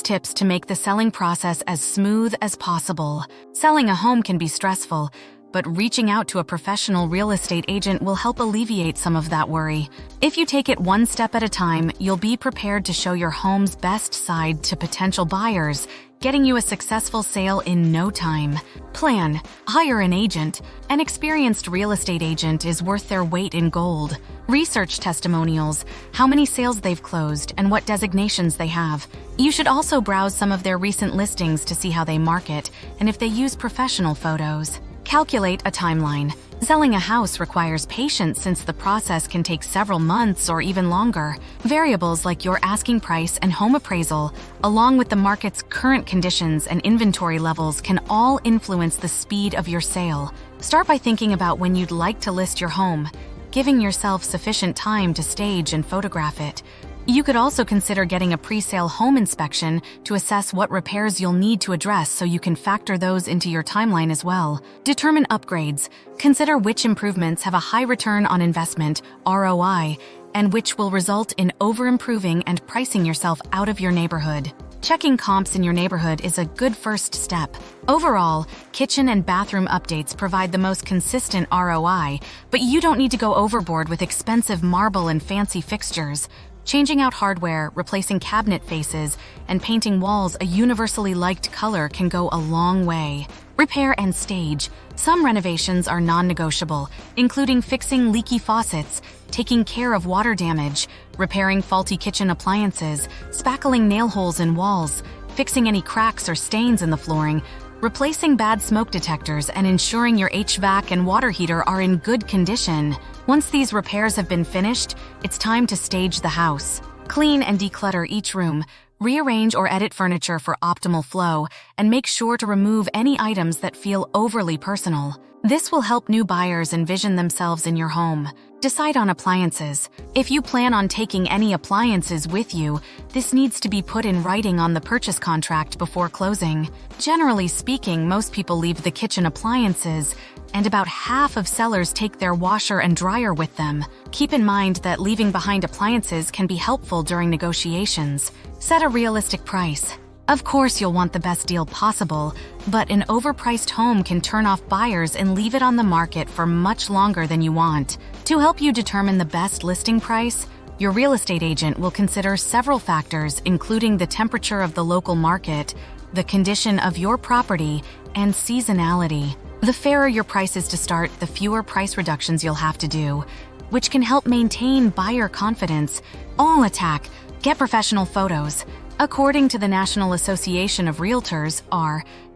these tips to make the selling process as smooth as possible. Selling a home can be stressful, but reaching out to a professional real estate agent will help alleviate some of that worry. If you take it one step at a time, you'll be prepared to show your home's best side to potential buyers, getting you a successful sale in no time. Plan. Hire an agent. An experienced real estate agent is worth their weight in gold. Research testimonials, how many sales they've closed, and what designations they have. You should also browse some of their recent listings to see how they market and if they use professional photos. Calculate a timeline. Selling a house requires patience since the process can take several months or even longer. Variables like your asking price and home appraisal, along with the market's current conditions and inventory levels, can all influence the speed of your sale. Start by thinking about when you'd like to list your home, giving yourself sufficient time to stage and photograph it. You could also consider getting a pre-sale home inspection to assess what repairs you'll need to address so you can factor those into your timeline as well. Determine upgrades. Consider which improvements have a high return on investment, ROI, and which will result in over-improving and pricing yourself out of your neighborhood. Checking comps in your neighborhood is a good first step. Overall, kitchen and bathroom updates provide the most consistent ROI, but you don't need to go overboard with expensive marble and fancy fixtures. Changing out hardware, replacing cabinet faces, and painting walls a universally liked color can go a long way. Repair and stage. Some renovations are non-negotiable, including fixing leaky faucets, taking care of water damage, repairing faulty kitchen appliances, spackling nail holes in walls, fixing any cracks or stains in the flooring, replacing bad smoke detectors, and ensuring your HVAC and water heater are in good condition. Once these repairs have been finished, it's time to stage the house. Clean and declutter each room, rearrange or edit furniture for optimal flow, and make sure to remove any items that feel overly personal. This will help new buyers envision themselves in your home. Decide on appliances. If you plan on taking any appliances with you, this needs to be put in writing on the purchase contract before closing. Generally speaking, most people leave the kitchen appliances, and about half of sellers take their washer and dryer with them. Keep in mind that leaving behind appliances can be helpful during negotiations. Set a realistic price. Of course, you'll want the best deal possible, but an overpriced home can turn off buyers and leave it on the market for much longer than you want. To help you determine the best listing price, your real estate agent will consider several factors, including the temperature of the local market, the condition of your property, and seasonality. The fairer your price is to start, the fewer price reductions you'll have to do, which can help maintain buyer confidence. All attack. Get professional photos. According to the National Association of Realtors,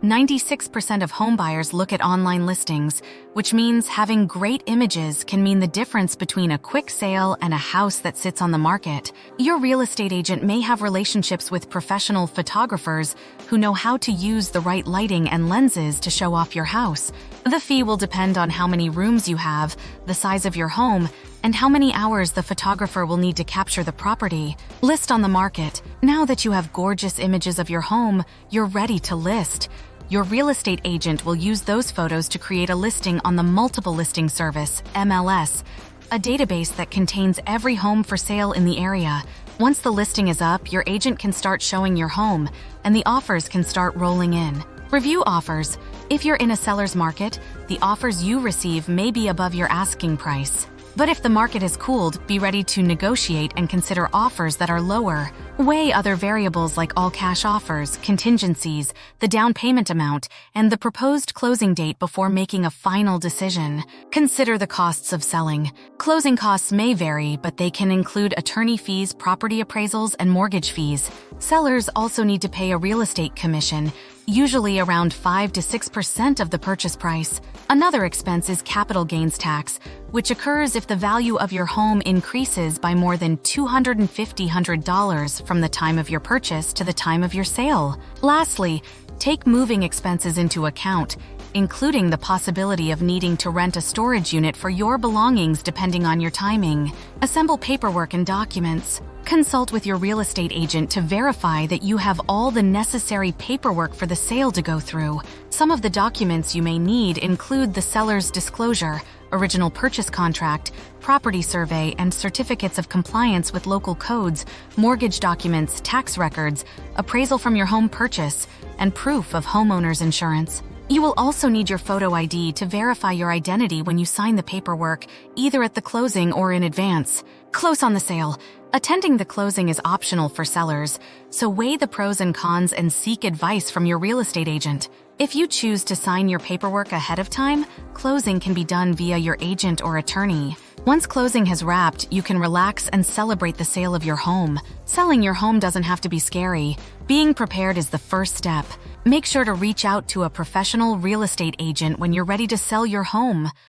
96% of homebuyers look at online listings, which means having great images can mean the difference between a quick sale and a house that sits on the market. Your real estate agent may have relationships with professional photographers who know how to use the right lighting and lenses to show off your house. The fee will depend on how many rooms you have, the size of your home, and how many hours the photographer will need to capture the property. List on the market. Now that you have gorgeous images of your home, you're ready to list. Your real estate agent will use those photos to create a listing on the Multiple Listing Service, MLS, a database that contains every home for sale in the area. Once the listing is up, your agent can start showing your home, and the offers can start rolling in. Review offers. If you're in a seller's market, the offers you receive may be above your asking price. But if the market has cooled, be ready to negotiate and consider offers that are lower. Weigh other variables like all cash offers, contingencies, the down payment amount, and the proposed closing date before making a final decision. Consider the costs of selling. Closing costs may vary, but they can include attorney fees, property appraisals, and mortgage fees. Sellers also need to pay a real estate commission, usually around 5 to 6% of the purchase price. Another expense is capital gains tax, which occurs if the value of your home increases by more than $250 from the time of your purchase to the time of your sale. Lastly, take moving expenses into account, including the possibility of needing to rent a storage unit for your belongings depending on your timing. Assemble paperwork and documents. Consult with your real estate agent to verify that you have all the necessary paperwork for the sale to go through. Some of the documents you may need include the seller's disclosure, original purchase contract, property survey, and certificates of compliance with local codes, mortgage documents, tax records, appraisal from your home purchase, and proof of homeowner's insurance. You will also need your photo ID to verify your identity when you sign the paperwork, either at the closing or in advance. Close on the sale. Attending the closing is optional for sellers, so weigh the pros and cons and seek advice from your real estate agent. If you choose to sign your paperwork ahead of time, closing can be done via your agent or attorney. Once closing has wrapped, you can relax and celebrate the sale of your home. Selling your home doesn't have to be scary. Being prepared is the first step. Make sure to reach out to a professional real estate agent when you're ready to sell your home.